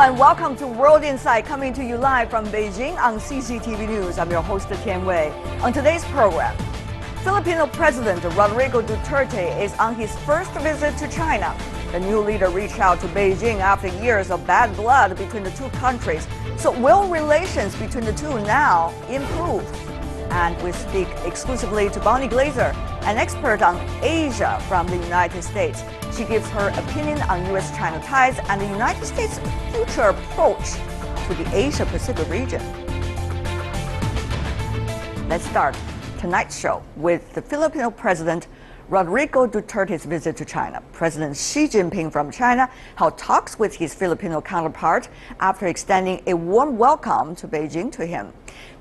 and welcome to World Insight, coming to you live from Beijing on CCTV News. I'm your host, Tian Wei. On today's program, Filipino President Rodrigo Duterte is on his first visit to China. The new leader reached out to Beijing after years of bad blood between the two countries. So will relations between the two now improve? And we speak exclusively to Bonnie Glaser, an expert on Asia from the United States. She gives her opinion on U.S.-China ties and the United States' future approach to the Asia-Pacific region. Let's start tonight's show with the Filipino President Rodrigo Duterte's visit to China. President Xi Jinping from China held talks with his Filipino counterpart after extending a warm welcome to Beijing to him.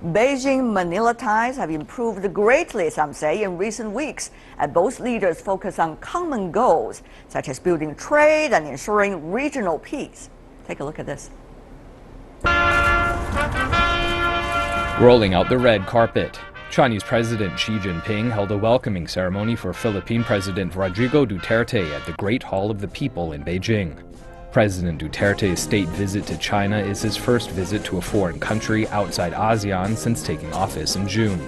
Beijing-Manila ties have improved greatly, some say, in recent weeks, as both leaders focus on common goals, such as building trade and ensuring regional peace. Take a look at this. Rolling out the red carpet, Chinese President Xi Jinping held a welcoming ceremony for Philippine President Rodrigo Duterte at the Great Hall of the People in Beijing. President Duterte's state visit to China is his first visit to a foreign country outside ASEAN since taking office in June.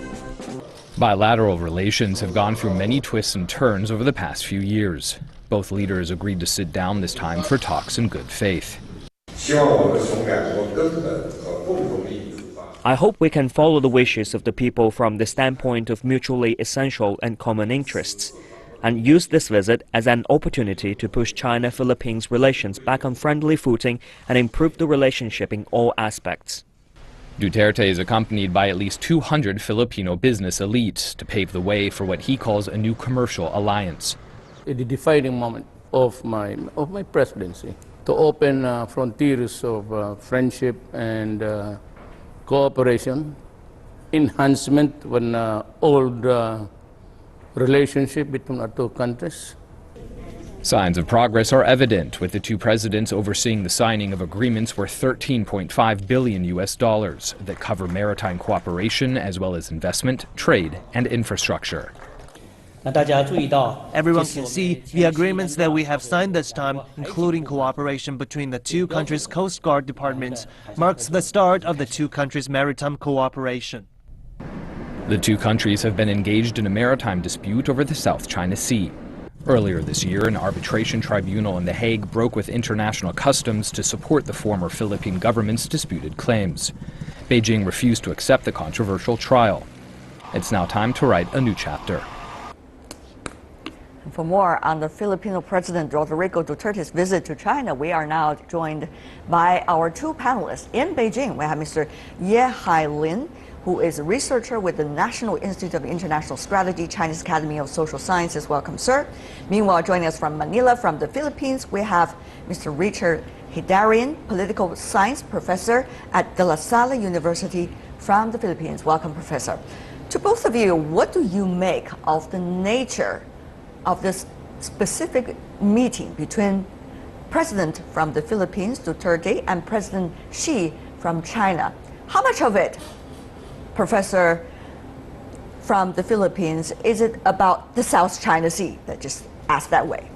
Bilateral relations have gone through many twists and turns over the past few years. Both leaders agreed to sit down this time for talks in good faith. I hope we can follow the wishes of the people from the standpoint of mutually essential and common interests, and use this visit as an opportunity to push China-Philippines relations back on friendly footing and improve the relationship in all aspects. Duterte is accompanied by at least 200 Filipino business elites to pave the way for what he calls a new commercial alliance. The defining moment of my presidency, to open frontiers of friendship and cooperation, enhancement of an old relationship between our two countries. Signs of progress are evident, with the two presidents overseeing the signing of agreements worth $13.5 billion that cover maritime cooperation as well as investment, trade, and infrastructure. Everyone can see the agreements that we have signed this time, including cooperation between the two countries' Coast Guard departments, marks the start of the two countries' maritime cooperation. The two countries have been engaged in a maritime dispute over the South China Sea. Earlier this year, an arbitration tribunal in The Hague broke with international customs to support the former Philippine government's disputed claims. Beijing refused to accept the controversial trial. It's now time to write a new chapter. For more on the Filipino President Rodrigo Duterte's visit to China, we are now joined by our two panelists. In Beijing, we have Mr. Ye Hailin, who is a researcher with the National Institute of International Strategy, Chinese Academy of Social Sciences. Welcome, sir. Meanwhile, joining us from Manila, from the Philippines, we have Mr. Richard Hidarian, political science professor at De La Salle University from the Philippines. Welcome, Professor. To both of you, what do you make of the nature of this specific meeting between President from the Philippines, Duterte, and President Xi from China? How much of it, Professor, from the Philippines, is it about the South China Sea? That just asked that way.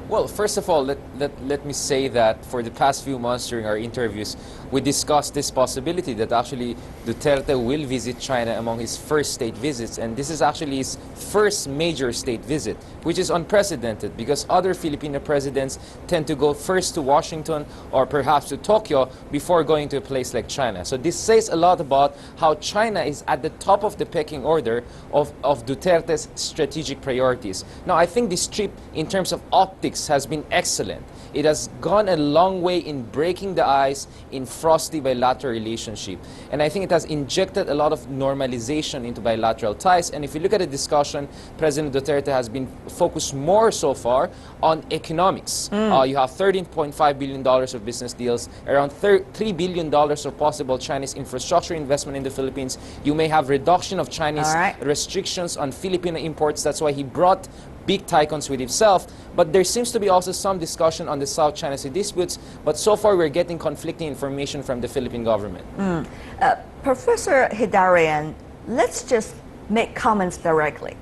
Well, first of all, let me say that for the past few months during our interviews, we discussed this possibility that actually Duterte will visit China among his first state visits, and this is actually his first major state visit, which is unprecedented because other Filipino presidents tend to go first to Washington or perhaps to Tokyo before going to a place like China. So this says a lot about how China is at the top of the pecking order of Duterte's strategic priorities. Now, I think this trip, in terms of optics, has been excellent. It has gone a long way in breaking the ice in frosty bilateral relationship. And I think it has injected a lot of normalization into bilateral ties. And if you look at the discussion, President Duterte has been focused more so far on economics. You have $13.5 billion of business deals, around $3 billion of possible Chinese infrastructure investment in the Philippines. You may have reduction of Chinese restrictions on Filipino imports. That's why he brought big tycoons with himself. But there seems to be also some discussion on the South China Sea disputes, but so far we're getting conflicting information from the Philippine government. Professor Hidarian, let's just make comments directly.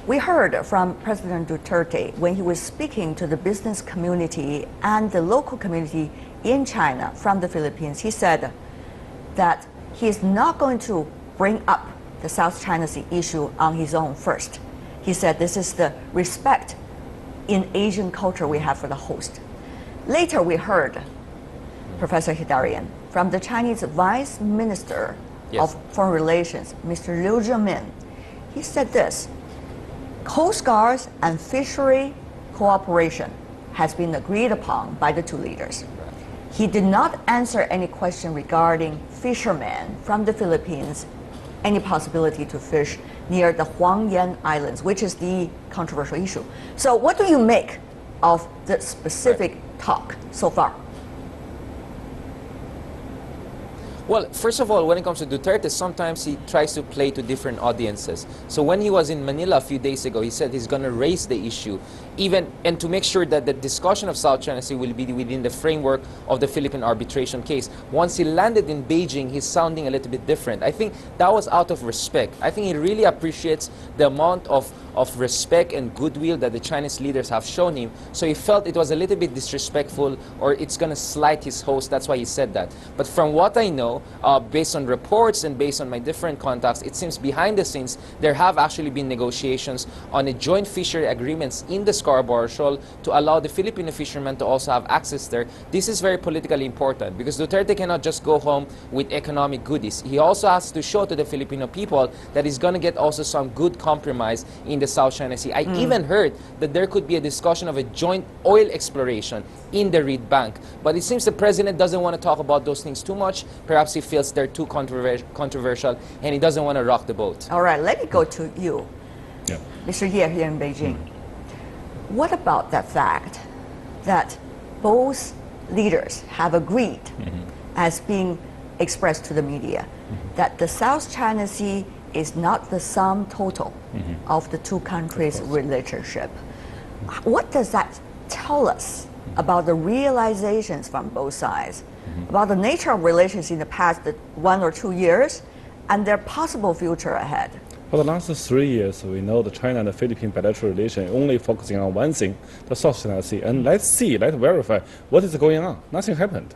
We heard from President Duterte when he was speaking to the business community and the local community in China from the Philippines. He said that he is not going to bring up the South China Sea issue on his own first. He said this is the respect in Asian culture we have for the host. Later we heard Professor Hidarian from the Chinese Vice Minister of Foreign Relations, Mr. Liu Zhemin. He said this: Coast Guards and fishery cooperation has been agreed upon by the two leaders. He did not answer any question regarding fishermen from the Philippines, any possibility to fish near the Huangyan Islands, which is the controversial issue. So what do you make of the specific talk so far? Well, first of all, when it comes to Duterte, sometimes he tries to play to different audiences. So when he was in Manila a few days ago, he said he's going to raise the issue, and to make sure that the discussion of South China Sea will be within the framework of the Philippine arbitration case. Once he landed in Beijing, he's sounding a little bit different. I think that was out of respect. I think he really appreciates the amount of respect and goodwill that the Chinese leaders have shown him. So he felt it was a little bit disrespectful, or it's going to slight his host. That's why he said that. But from what I know, based on reports and based on my different contacts, it seems behind the scenes there have actually been negotiations on a joint fishery agreements in the Scarborough Shoal to allow the Filipino fishermen to also have access there. This is very politically important because Duterte cannot just go home with economic goodies. He also has to show to the Filipino people that he's going to get also some good compromise in the South China Sea. I even heard that there could be a discussion of a joint oil exploration in the Reed Bank. But it seems the president doesn't want to talk about those things too much. Perhaps he feels they're too controversial and he doesn't want to rock the boat. All right, let me go to you, Mr. Ye here in Beijing. What about that fact that both leaders have agreed, as being expressed to the media, that the South China Sea is not the sum total of the two countries' relationship? What does that tell us about the realizations from both sides, about the nature of relations in the past 1 or 2 years, and their possible future ahead? For the last 3 years, we know the China and the Philippine bilateral relation only focusing on one thing, the South China Sea. And let's verify what is going on. Nothing happened.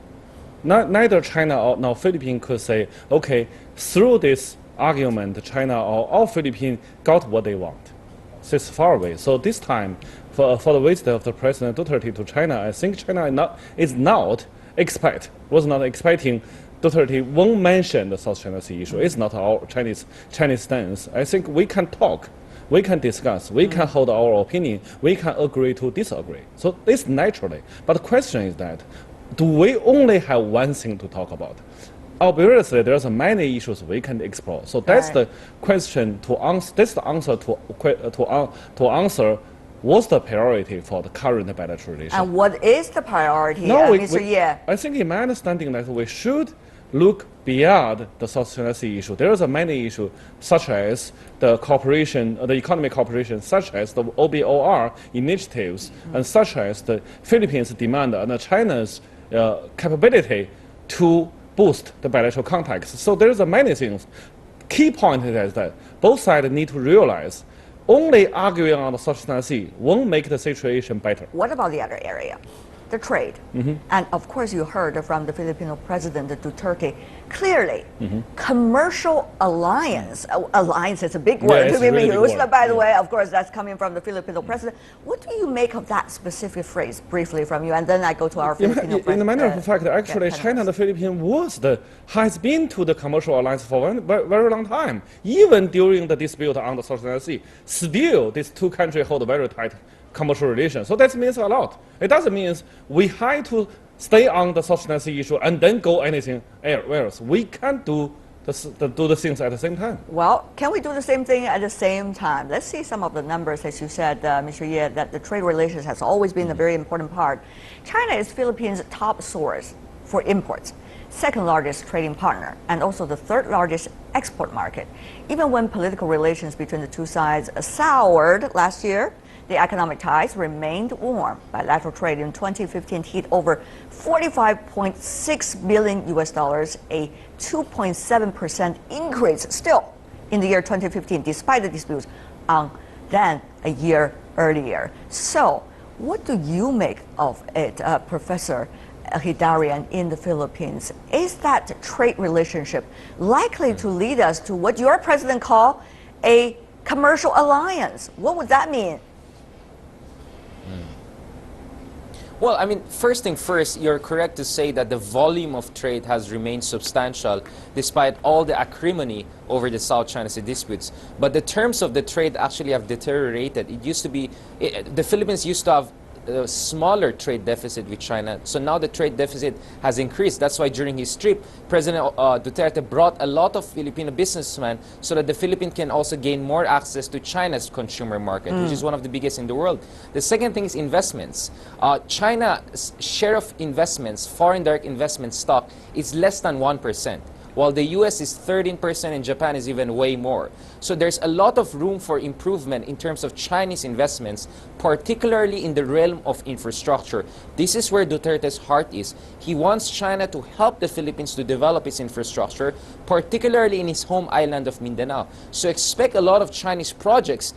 Neither China nor Philippines could say, okay, through this argument, China or Philippines got what they want. So it's far away. So this time, for the visit of the President Duterte to China, I think China was not expecting Duterte won't mention the South China Sea issue. It's not our Chinese stance. I think we can talk, we can discuss, we can hold our opinion, we can agree to disagree. So it's naturally. But the question is that, do we only have one thing to talk about? Obviously, there's many issues we can explore. So that's the question to answer. That's the answer to answer. What's the priority for the current bilateral relation? And what is the priority, Mr. Ye? I think in my understanding that we should look beyond the South China Sea issue. There are many issues, such as the cooperation, the economic cooperation, such as the OBOR initiatives, and such as the Philippines' demand and China's capability to boost the bilateral contacts. So there's many things. Key point is that both sides need to realize only arguing on the South China Sea won't make the situation better. What about the other area? The trade. And of course you heard from the Filipino President Duterte clearly, commercial alliance is a big word to be used, by the way. Of course that's coming from the Filipino President. What do you make of that specific phrase, briefly from you, and then I go to our Filipino President. In the matter of fact, actually China and the Philippines has been to the commercial alliance for a very long time. Even during the dispute on the South China Sea, still these two countries hold very tight commercial relations. So that means a lot. It doesn't mean we have to stay on the South China Sea issue and then go anything else. We can't do the things at the same time. Well, can we do the same thing at the same time? Let's see some of the numbers, as you said, Mr. Ye, that the trade relations has always been a very important part. China is Philippines' top source for imports, second largest trading partner, and also the third largest export market. Even when political relations between the two sides soured last year, the economic ties remained warm. Bilateral trade in 2015 hit over $45.6 billion, a 2.7% increase still in the year 2015, despite the disputes on than a year earlier. So, what do you make of it, Professor Hidarian, in the Philippines? Is that trade relationship likely to lead us to what your president called a commercial alliance? What would that mean? Well, I mean, first thing first, you're correct to say that the volume of trade has remained substantial despite all the acrimony over the South China Sea disputes. But the terms of the trade actually have deteriorated. It used to be, the Philippines used to have a smaller trade deficit with China. So now the trade deficit has increased. That's why during his trip, President Duterte brought a lot of Filipino businessmen so that the Philippines can also gain more access to China's consumer market, which is one of the biggest in the world. The second thing is investments. China's share of investments, foreign direct investment stock, is less than 1%. While the US is 13% and Japan is even way more. So there's a lot of room for improvement in terms of Chinese investments, particularly in the realm of infrastructure. This is where Duterte's heart is. He wants China to help the Philippines to develop its infrastructure, particularly in his home island of Mindanao. So expect a lot of Chinese projects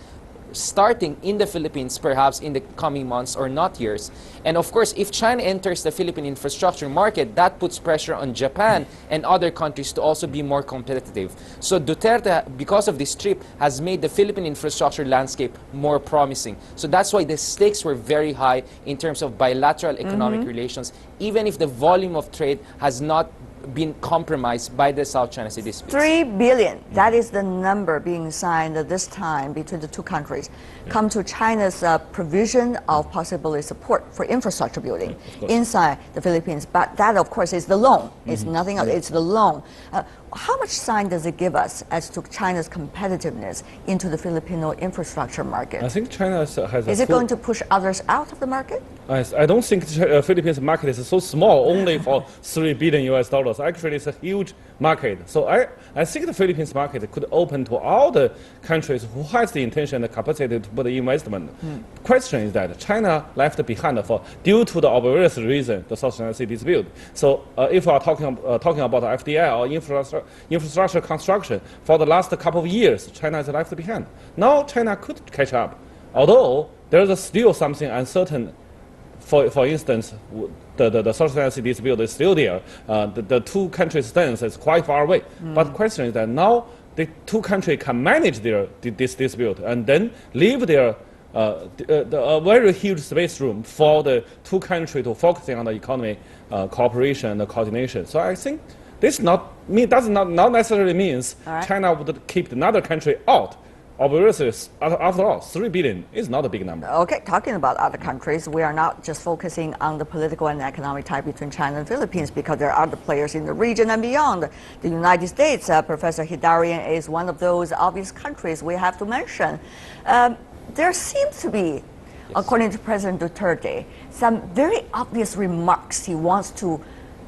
starting in the Philippines perhaps in the coming months or not years. And of course, if China enters the Philippine infrastructure market, that puts pressure on Japan and other countries to also be more competitive. So Duterte, because of this trip, has made the Philippine infrastructure landscape more promising. So that's why the stakes were very high in terms of bilateral economic relations, even if the volume of trade has not been compromised by the South China Sea disputes. 3 billion, that is the number being signed at this time between the two countries, come to China's provision of possibility support for infrastructure building inside the Philippines. But that, of course, is the loan. It's nothing else. It's the loan. How much sign does it give us as to China's competitiveness into the Filipino infrastructure market? I think China has Is it going to push others out of the market? I don't think the Philippines market is so small, only for $3 billion US dollars. Actually, it's a huge market. So I think the Philippines market could open to all the countries who has the intention and the capacity to put the investment. Question is that China left behind due to the obvious reason, the South China Sea dispute. So if we are talking about FDI or infrastructure construction, for the last couple of years, China is left behind. Now China could catch up, although there is still something uncertain. For instance, the South China Sea dispute is still there. The two countries' stance is quite far away. But the question is that now the two countries can manage this dispute and then leave their a very huge space room for the two countries to focusing on the economy, cooperation, and coordination. So I think this does not necessarily means China would keep another country out. Obviously, after all, 3 billion is not a big number. Okay, talking about other countries, we are not just focusing on the political and economic tie between China and Philippines because there are other players in the region and beyond. The United States, Professor Hidarian, is one of those obvious countries we have to mention. There seems to be, according to President Duterte, some very obvious remarks he wants to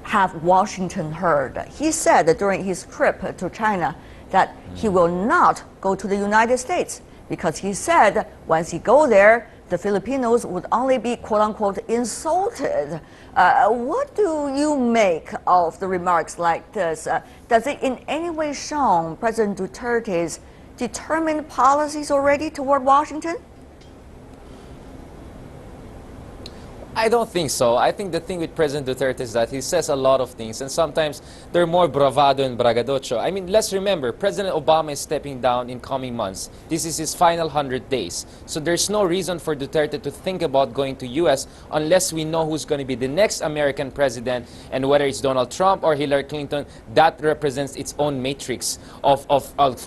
have Washington heard. He said that during his trip to China that he will not go to the United States because he said once he go there, the Filipinos would only be quote-unquote insulted. What do you make of the remarks like this? Does it in any way show President Duterte's determined policies already toward Washington? I don't think so. I think the thing with President Duterte is that he says a lot of things, and sometimes they're more bravado and braggadocio. I mean, let's remember, President Obama is stepping down in coming months. This is his final 100 days. So there's no reason for Duterte to think about going to U.S. unless we know who's going to be the next American president, and whether it's Donald Trump or Hillary Clinton, that represents its own matrix of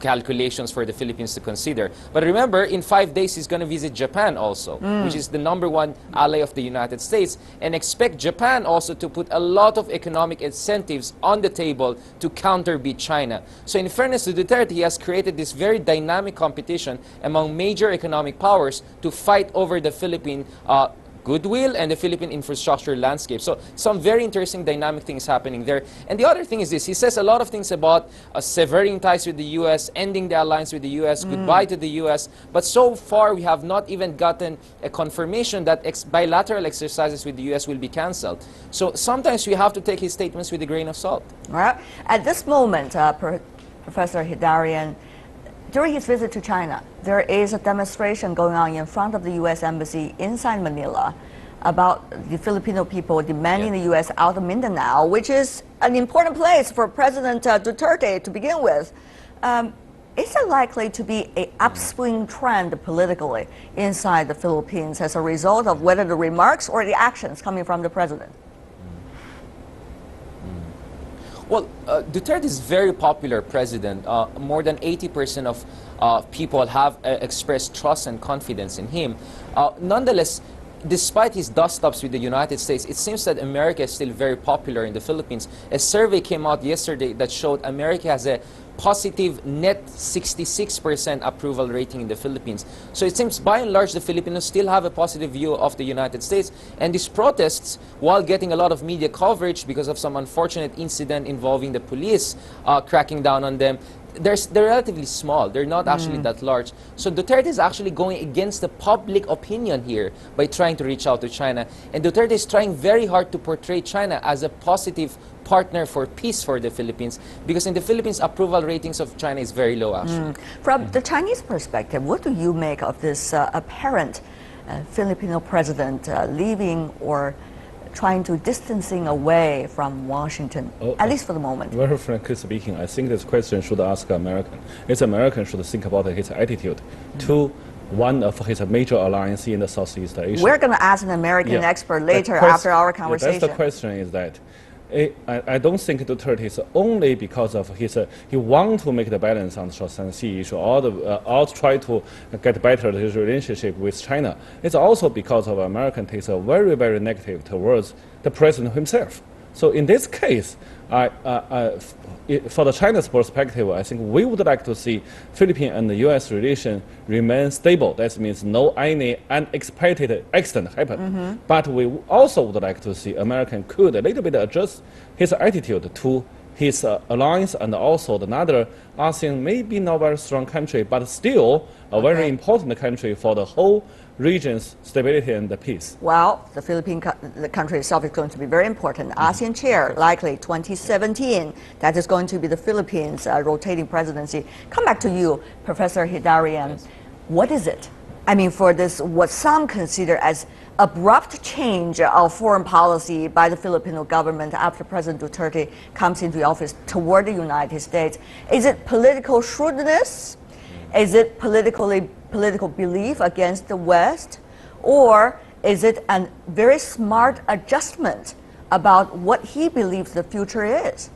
calculations for the Philippines to consider. But remember, in 5 days, he's going to visit Japan also, which is the #1 ally of the United States, and expect Japan also to put a lot of economic incentives on the table to counterbeat China. So in fairness to Duterte, he has created this very dynamic competition among major economic powers to fight over the Philippine goodwill and the Philippine infrastructure landscape. So some very interesting dynamic things happening there. And the other thing is this, he says a lot of things about severing ties with the U.S., ending the alliance with the U.S., goodbye to the U.S., but so far we have not even gotten a confirmation that bilateral exercises with the U.S. will be cancelled. So sometimes we have to take his statements with a grain of salt. All right. At this moment, Professor Hidarian, during his visit to China, there is a demonstration going on in front of the U.S. Embassy inside Manila about the Filipino people demanding the U.S. out of Mindanao, which is an important place for President Duterte to begin with. Is it likely to be an upswing trend politically inside the Philippines as a result of whether the remarks or the actions coming from the president? Well, Duterte is a very popular president. More than 80% of people have expressed trust and confidence in him. Nonetheless, despite his dust-ups with the United States, it seems that America is still very popular in the Philippines. A survey came out yesterday that showed America has a positive net 66% approval rating in the Philippines. So it seems by and large the Filipinos still have a positive view of the United States. And these protests, while getting a lot of media coverage because of some unfortunate incident involving the police cracking down on them, they're relatively small. They're not actually that large. So Duterte is actually going against the public opinion here by trying to reach out to China. And Duterte is trying very hard to portray China as a positive partner for peace for the Philippines, because in the Philippines, approval ratings of China is very low, actually. From the Chinese perspective, what do you make of this apparent Filipino president leaving or trying to distancing away from Washington, at least for the moment? Very frankly speaking, I think this question should ask American. It's American should think about his attitude to one of his major alliances in the Southeast Asia. We're going to ask an American expert later after our conversation. That's the question is that I don't think Duterte is only because of his he want to make the balance on the South China Sea issue or try to get better his relationship with China. It's also because of American takes a very, very negative towards the president himself. So in this case, for the China's perspective, I think we would like to see Philippine and the U.S. relation remain stable. That means no any unexpected accident happen. But we also would like to see American could a little bit adjust his attitude to his alliance and also another ASEAN, maybe not very strong country, but still a very important country for the whole region's stability and the peace. Well, the Philippine the country itself is going to be very important. ASEAN chair, likely 2017. That is going to be the Philippines' rotating presidency. Come back to you, Professor Hidarian. What is it? I mean, for this, what some consider as abrupt change of foreign policy by the Filipino government after President Duterte comes into office toward the United States. Is it political shrewdness? Is it political belief against the West? Or is it a very smart adjustment about what he believes the future is?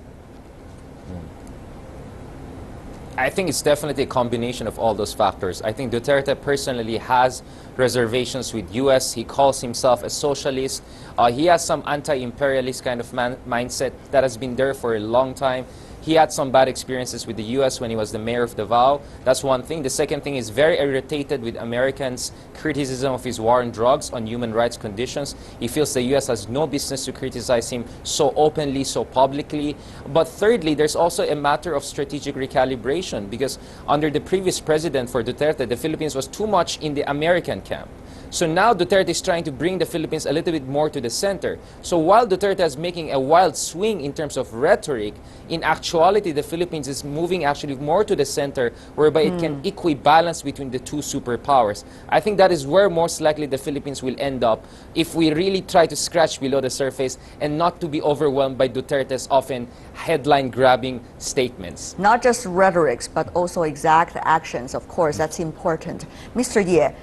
I think it's definitely a combination of all those factors. I think Duterte personally has reservations with U.S. He calls himself a socialist. He has some anti-imperialist kind of mindset that has been there for a long time. He had some bad experiences with the U.S. when he was the mayor of Davao. That's one thing. The second thing is very irritated with Americans' criticism of his war on drugs, on human rights conditions. He feels the U.S. has no business to criticize him so openly, so publicly. But thirdly, there's also a matter of strategic recalibration, because under the previous president for Duterte, the Philippines was too much in the American camp. So now Duterte is trying to bring the Philippines a little bit more to the center. So while Duterte is making a wild swing in terms of rhetoric, in actuality, the Philippines is moving actually more to the center, whereby it can equibalance between the two superpowers. I think that is where most likely the Philippines will end up if we really try to scratch below the surface and not to be overwhelmed by Duterte's often headline-grabbing statements. Not just rhetorics, but also exact actions. Of course, that's important. Mr. Ye,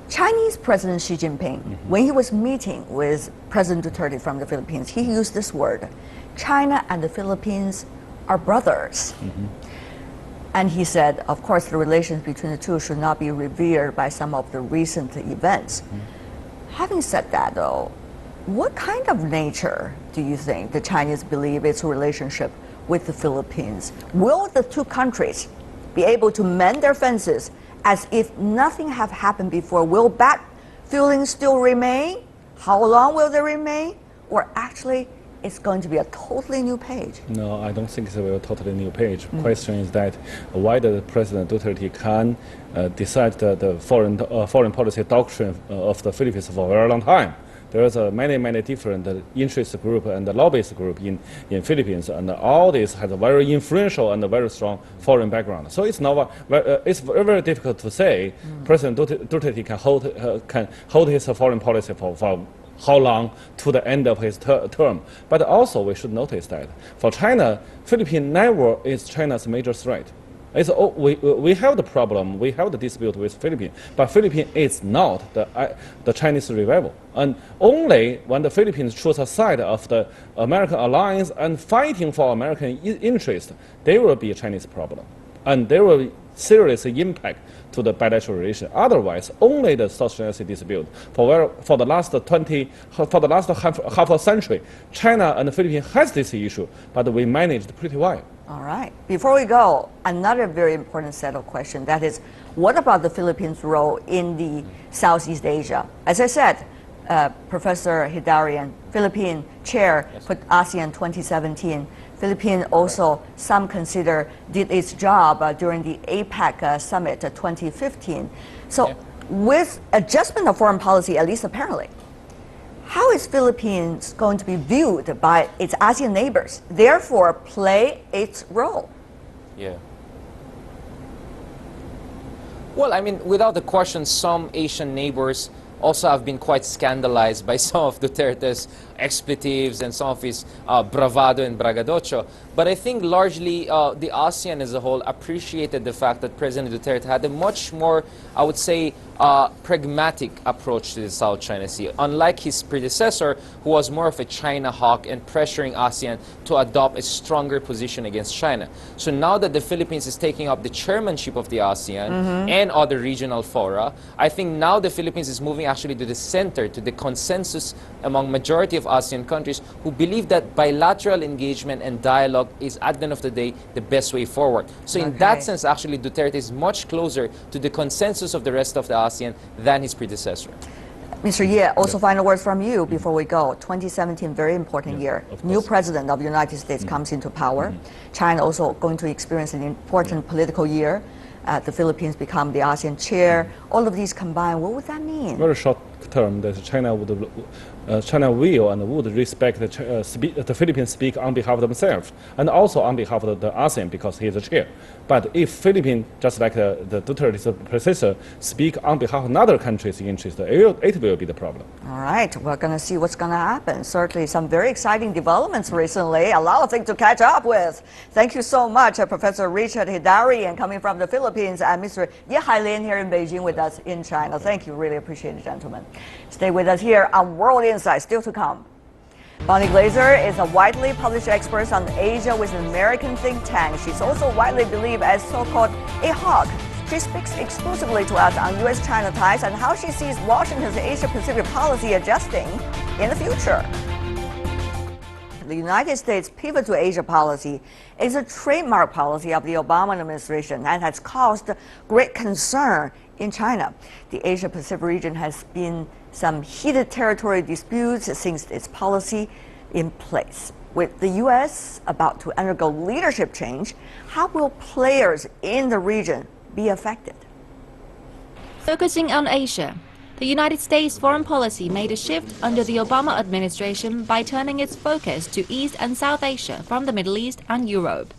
Chinese President Xi Jinping, when he was meeting with President Duterte from the Philippines, he used this word: China and the Philippines are brothers. And he said, of course, the relations between the two should not be revered by some of the recent events. Having said that, though, what kind of nature do you think the Chinese believe its relationship with the Philippines? Will the two countries be able to mend their fences as if nothing have happened before? Will that feeling still remain? How long will they remain? Or actually, it's going to be a totally new page? No, I don't think it's a totally new page. Question is that why the President Duterte can decide the foreign policy doctrine of the Philippines for a very long time. There is many different interest group and lobbyist group in Philippines, and all this has a very influential and a very strong foreign background. So it's not it's very difficult to say President Duterte can hold his foreign policy for how long to the end of his term. But also we should notice that for China, Philippines never is China's major threat. We have the problem, we have the dispute with Philippines, but Philippines is not the Chinese rival. And only when the Philippines choose a side of the American alliance and fighting for American interest, there will be a Chinese problem. And there will be serious impact to the bilateral relation. Otherwise, only the South China Sea dispute. For the last half a century, China and the Philippines has this issue, but we managed pretty well. All right. Before we go, another very important set of questions. That is, what about the Philippines' role in the Southeast Asia? As I said, Professor Hidarian, Philippine chair for ASEAN 2017. Philippines also, some consider, did its job during the APEC summit 2015. So with adjustment of foreign policy, at least apparently, how is Philippines going to be viewed by its ASEAN neighbors, therefore play its role? Yeah. Well, I mean, without a question, some Asian neighbors also have been quite scandalized by some of Duterte's expletives and some of his bravado and braggadocio. But I think largely the ASEAN as a whole appreciated the fact that President Duterte had a much more, I would say, pragmatic approach to the South China Sea. Unlike his predecessor, who was more of a China hawk and pressuring ASEAN to adopt a stronger position against China. So now that the Philippines is taking up the chairmanship of the ASEAN and other regional fora, I think now the Philippines is moving actually to the center, to the consensus among majority of ASEAN countries who believe that bilateral engagement and dialogue is, at the end of the day, the best way forward. So in that sense, actually, Duterte is much closer to the consensus of the rest of the ASEAN than his predecessor. Mr. Ye, also final words from you before we go. 2017, very important year. New president of the United States comes into power. China also going to experience an important political year. The Philippines become the ASEAN chair. All of these combined, what would that mean? Very short term, that China will and would respect the Philippines speak on behalf of themselves and also on behalf of the ASEAN because he is the chair. But if Philippines, just like the Duterte's predecessor, speak on behalf of another country's interest, it will be the problem. All right, we're going to see what's going to happen. Certainly some very exciting developments recently, a lot of things to catch up with. Thank you so much, Professor Richard Hidarian, coming from the Philippines, and Mr. Ye Hailin here in Beijing with us in China. Thank you, really appreciate it, gentlemen. Stay with us here on World Insight, still to come. Bonnie Glaser is a widely published expert on Asia with an American think tank. She's also widely believed as so-called a hawk. She speaks exclusively to us on U.S.-China ties and how she sees Washington's Asia-Pacific policy adjusting in the future. The United States' pivot to Asia policy is a trademark policy of the Obama administration and has caused great concern in China. The Asia-Pacific region has been some heated territory disputes since its policy in place. With the U.S. about to undergo leadership change, how will players in the region be affected? Focusing on Asia, the United States foreign policy made a shift under the Obama administration by turning its focus to East and South Asia from the Middle East and Europe.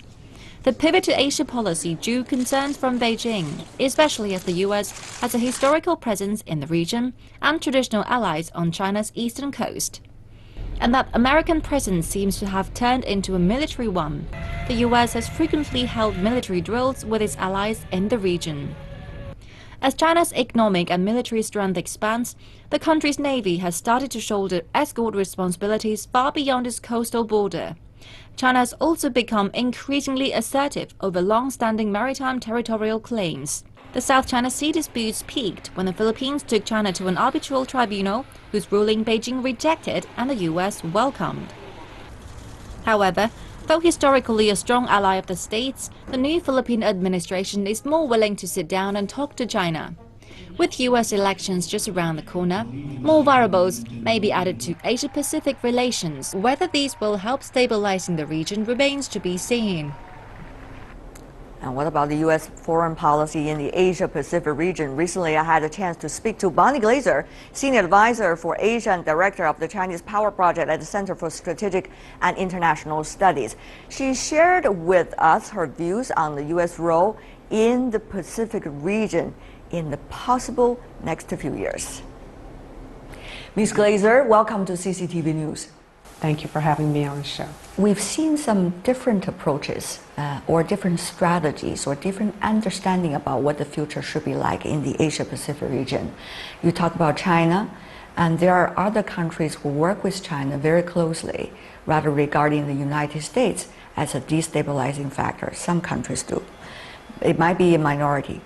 The pivot to Asia policy drew concerns from Beijing, especially as the U.S. has a historical presence in the region and traditional allies on China's eastern coast. And that American presence seems to have turned into a military one. The U.S. has frequently held military drills with its allies in the region. As China's economic and military strength expands, the country's navy has started to shoulder escort responsibilities far beyond its coastal border. China has also become increasingly assertive over long-standing maritime territorial claims. The South China Sea disputes peaked when the Philippines took China to an arbitral tribunal, whose ruling Beijing rejected and the U.S. welcomed. However, though historically a strong ally of the states, the new Philippine administration is more willing to sit down and talk to China. With U.S. elections just around the corner, more variables may be added to Asia-Pacific relations. Whether these will help stabilizing the region remains to be seen. And what about the U.S. foreign policy in the Asia-Pacific region? Recently, I had a chance to speak to Bonnie Glaser, Senior Advisor for Asia and Director of the Chinese Power Project at the Center for Strategic and International Studies. She shared with us her views on the U.S. role in the Pacific region in the possible next few years. Ms. Glaser, welcome to CCTV News. Thank you for having me on the show. We've seen some different approaches or different strategies or different understanding about what the future should be like in the Asia-Pacific region. You talk about China, and there are other countries who work with China very closely, rather regarding the United States as a destabilizing factor. Some countries do. It might be a minority.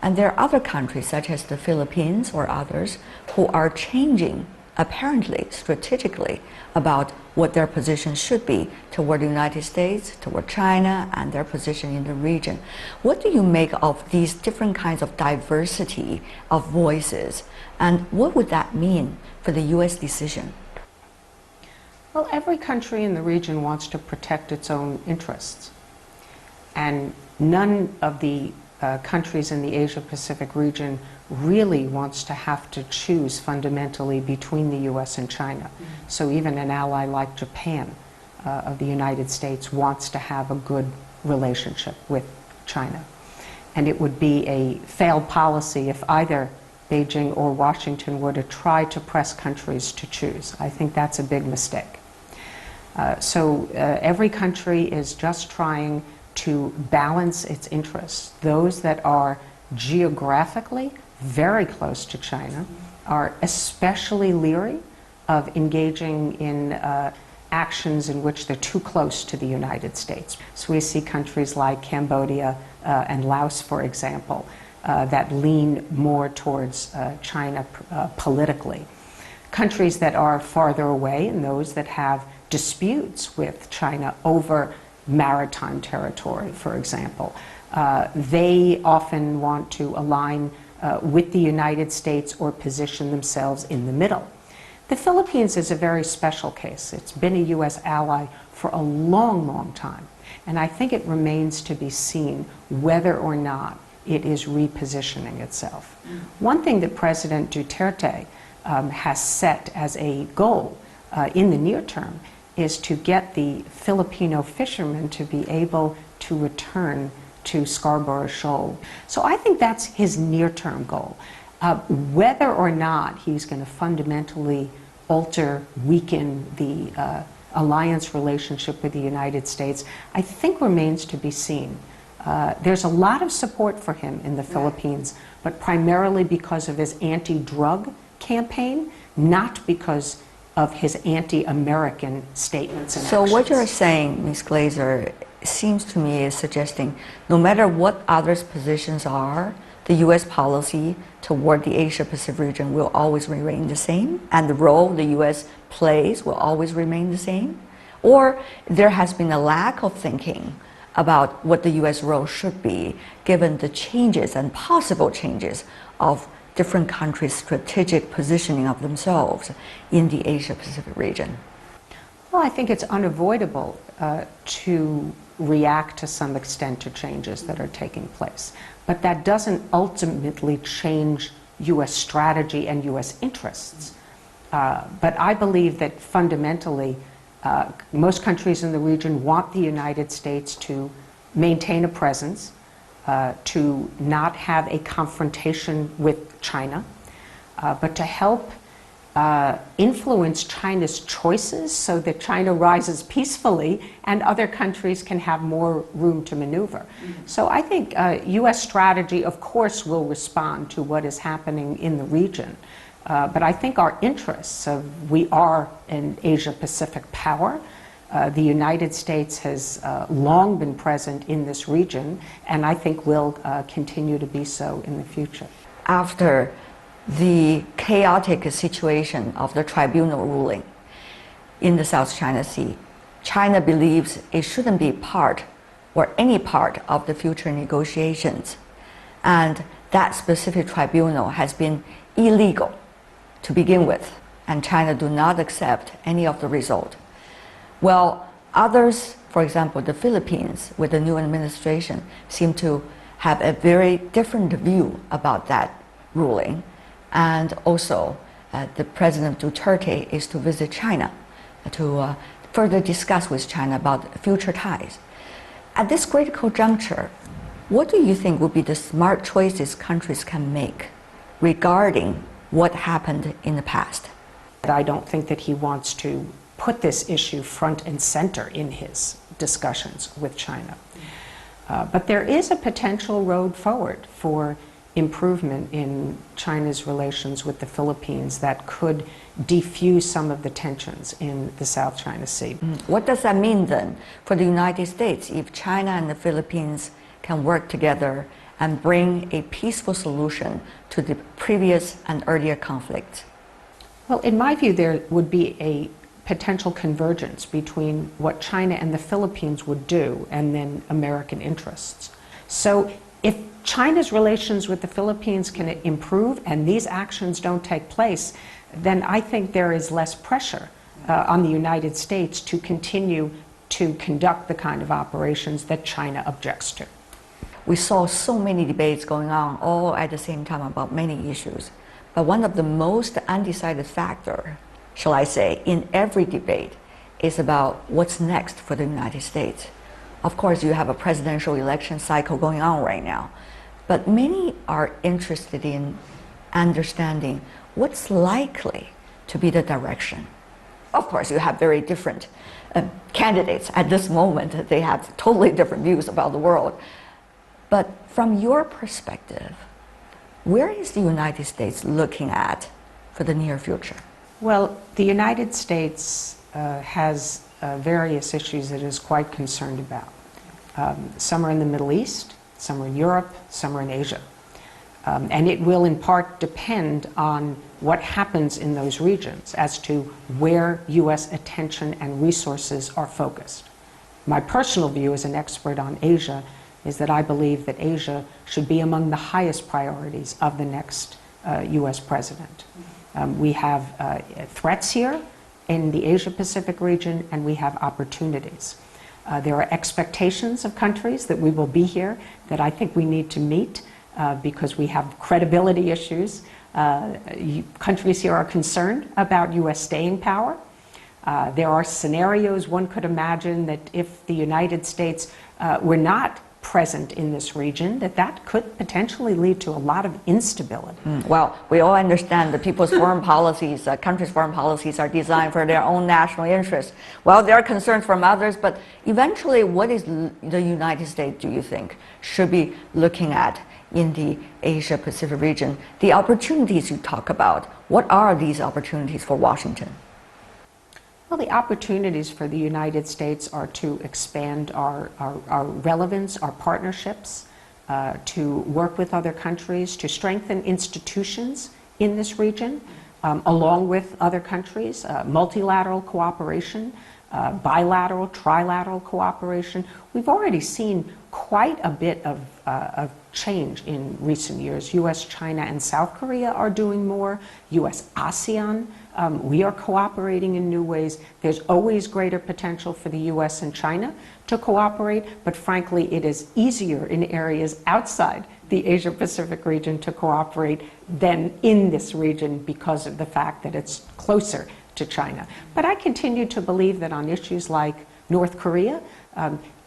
And there are other countries, such as the Philippines or others, who are changing apparently strategically about what their position should be toward the United States, toward China, and their position in the region. What do you make of these different kinds of diversity of voices, and what would that mean for the U.S. decision? Well, every country in the region wants to protect its own interests, and none of the countries in the Asia-Pacific region really wants to have to choose fundamentally between the U.S. and China. So even an ally like Japan of the United States wants to have a good relationship with China. And it would be a failed policy if either Beijing or Washington were to try to press countries to choose. I think that's a big mistake. So every country is just trying to balance its interests. Those that are geographically very close to China are especially leery of engaging in actions in which they're too close to the United States. So we see countries like Cambodia and Laos, for example, that lean more towards China politically. Countries that are farther away and those that have disputes with China over maritime territory, for example, they often want to align with the United States or position themselves in the middle. The Philippines is a very special case. It's been a U.S. ally for a long, long time, and I think it remains to be seen whether or not it is repositioning itself. One thing that President Duterte has set as a goal in the near term is to get the Filipino fishermen to be able to return to Scarborough Shoal. So I think that's his near-term goal. Whether or not he's going to fundamentally alter, weaken the alliance relationship with the United States, I think remains to be seen. There's a lot of support for him in the Philippines, but primarily because of his anti-drug campaign, not because of his anti-American statements and So actions. what you're saying, Ms. Glaser, seems to me is suggesting no matter what others' positions are, the U.S. policy toward the Asia-Pacific region will always remain the same, and the role the U.S. plays will always remain the same? Or there has been a lack of thinking about what the U.S. role should be, given the changes and possible changes of different countries' strategic positioning of themselves in the Asia-Pacific region? Well, I think it's unavoidable to react to some extent to changes that are taking place. But that doesn't ultimately change U.S. strategy and U.S. interests. But I believe that fundamentally, most countries in the region want the United States to maintain a presence, to not have a confrontation with China, but to help influence China's choices so that China rises peacefully and other countries can have more room to maneuver. So I think U.S. strategy, of course, will respond to what is happening in the region. But I think our interests, we are an Asia-Pacific power. The United States has long been present in this region, and I think will continue to be so in the future. After the chaotic situation of the tribunal ruling in the South China Sea, China believes it shouldn't be part or any part of the future negotiations. And that specific tribunal has been illegal to begin with, and China do not accept any of the result. Well, others, For example, the Philippines, with the new administration, seem to have a very different view about that ruling. And also, the President Duterte is to visit China to further discuss with China about future ties. At this critical juncture, what do you think would be the smart choices countries can make regarding what happened in the past? I don't think that he wants to put this issue front and center in his discussions with China. But there is a potential road forward for improvement in China's relations with the Philippines that could defuse some of the tensions in the South China Sea. What does that mean then for the United States if China and the Philippines can work together and bring a peaceful solution to the previous and earlier conflicts? Well, in my view, there would be a potential convergence between what China and the Philippines would do and then American interests. So if China's relations with the Philippines can improve and these actions don't take place, then I think there is less pressure on the United States to continue to conduct the kind of operations that China objects to. We saw so many debates going on all at the same time about many issues. But one of the most undecided factor, shall I say, in every debate is about what's next for the United States. Of course, you have a presidential election cycle going on right now, but many are interested in understanding what's likely to be the direction. Of course, you have very different candidates at this moment. They have totally different views about the world. But from your perspective, where is the United States looking at for the near future? Well, the United States has various issues that it is quite concerned about. Some are in the Middle East, some are in Europe, some are in Asia. And it will in part depend on what happens in those regions as to where U.S. attention and resources are focused. My personal view as an expert on Asia is that I believe that Asia should be among the highest priorities of the next U.S. president. We have threats here in the Asia-Pacific region, and we have opportunities. There are expectations of countries that we will be here that I think we need to meet because we have credibility issues. Countries here are concerned about U.S. staying power. There are scenarios one could imagine that if the United States were not present in this region, that could potentially lead to a lot of instability. Well, we all understand that people's foreign policies, countries' foreign policies are designed for their own national interests. Well, there are concerns from others, but eventually what is the United States, do you think, should be looking at in the Asia-Pacific region? The opportunities you talk about, what are these opportunities for Washington? Well, the opportunities for the United States are to expand our relevance, our partnerships, to work with other countries, to strengthen institutions in this region, along with other countries, multilateral cooperation, bilateral, trilateral cooperation. We've already seen quite a bit of change in recent years. U.S., China, and South Korea are doing more. U.S., ASEAN, we are cooperating in new ways. There's always greater potential for the U.S. and China to cooperate, but frankly, it is easier in areas outside the Asia-Pacific region to cooperate than in this region because of the fact that it's closer to China. But I continue to believe that on issues like North Korea,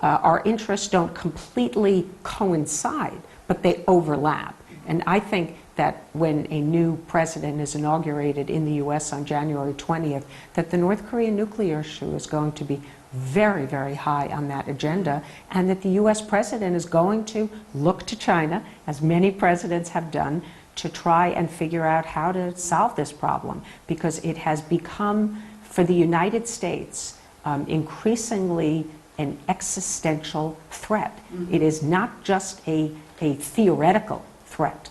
our interests don't completely coincide, but they overlap. And I think that when a new president is inaugurated in the U.S. on January 20th, that the North Korean nuclear issue is going to be very, very high on that agenda, and that the U.S. president is going to look to China, as many presidents have done, to try and figure out how to solve this problem, because it has become, for the United States, increasingly an existential threat. It is not just a theoretical threat.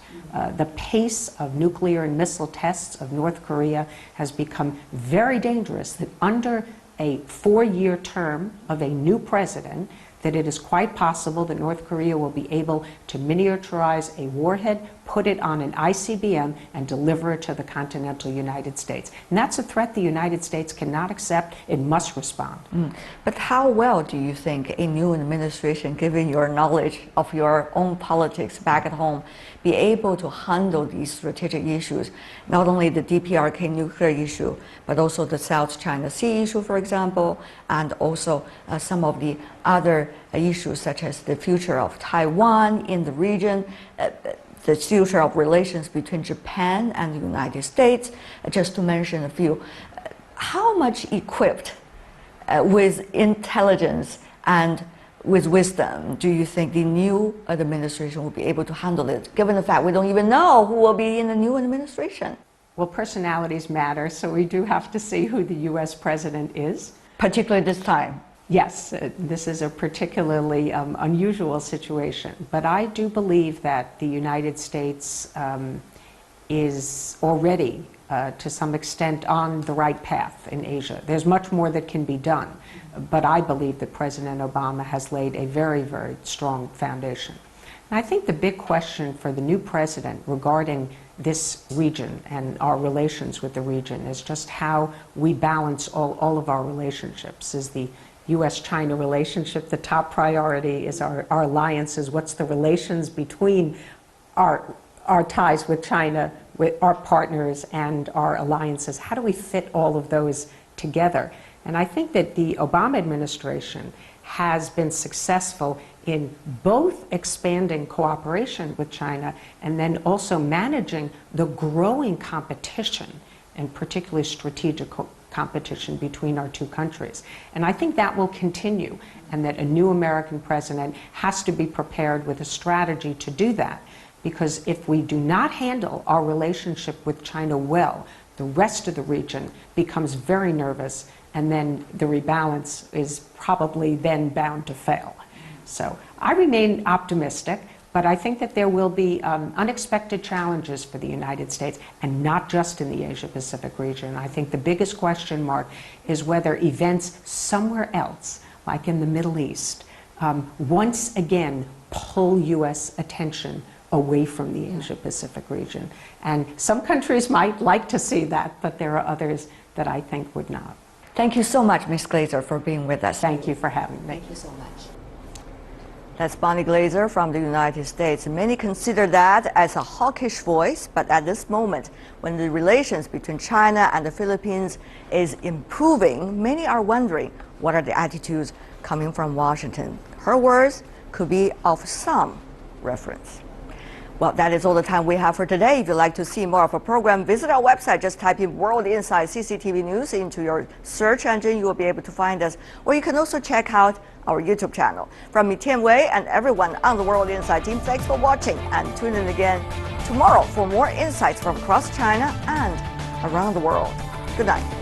The pace of nuclear and missile tests of North Korea has become very dangerous, that under a 4-year term of a new president, that it is quite possible that North Korea will be able to miniaturize a warhead, put it on an ICBM and deliver it to the continental United States. And that's a threat the United States cannot accept. It must respond. But how well do you think a new administration, given your knowledge of your own politics back at home, be able to handle these strategic issues, not only the DPRK nuclear issue, but also the South China Sea issue, for example, and also some of the other issues such as the future of Taiwan in the region, the future of relations between Japan and the United States, just to mention a few. How much equipped with intelligence and with wisdom do you think the new administration will be able to handle it, given the fact we don't even know who will be in the new administration? Well, personalities matter, so we do have to see who the U.S. president is. Particularly this time. Yes, this is a particularly unusual situation, but I do believe that the United States is already, to some extent, on the right path in Asia. There's much more that can be done, but I believe that President Obama has laid a very, very strong foundation. And I think the big question for the new president regarding this region and our relations with the region is just how we balance all of our relationships. Is the U.S.-China relationship the top priority? Is our alliances? What's the relations between our ties with China, with our partners, and our alliances? How do we fit all of those together? And I think that the Obama administration has been successful in both expanding cooperation with China and then also managing the growing competition, and particularly strategic competition between our two countries. And I think that will continue, and that a new American president has to be prepared with a strategy to do that. Because if we do not handle our relationship with China well, the rest of the region becomes very nervous, and then the rebalance is probably then bound to fail. So I remain optimistic, but I think that there will be unexpected challenges for the United States, and not just in the Asia-Pacific region. I think the biggest question mark is whether events somewhere else, like in the Middle East, once again pull U.S. attention away from the Asia-Pacific region. And some countries might like to see that, but there are others that I think would not. Thank you so much, Ms. Glaser, for being with us. Thank you for having me. Thank you so much. That's Bonnie Glaser from the United States. Many consider that as a hawkish voice, but at this moment, when the relations between China and the Philippines is improving, many are wondering what are the attitudes coming from Washington. Her words could be of some reference. Well, that is all the time we have for today. If you'd like to see more of our program, visit our website. Just type in World Insight CCTV News into your search engine. You will be able to find us. Or you can also check out our YouTube channel. From me, Tian Wei, and everyone on the World Insight team, thanks for watching, and tune in again tomorrow for more insights from across China and around the world. Good night.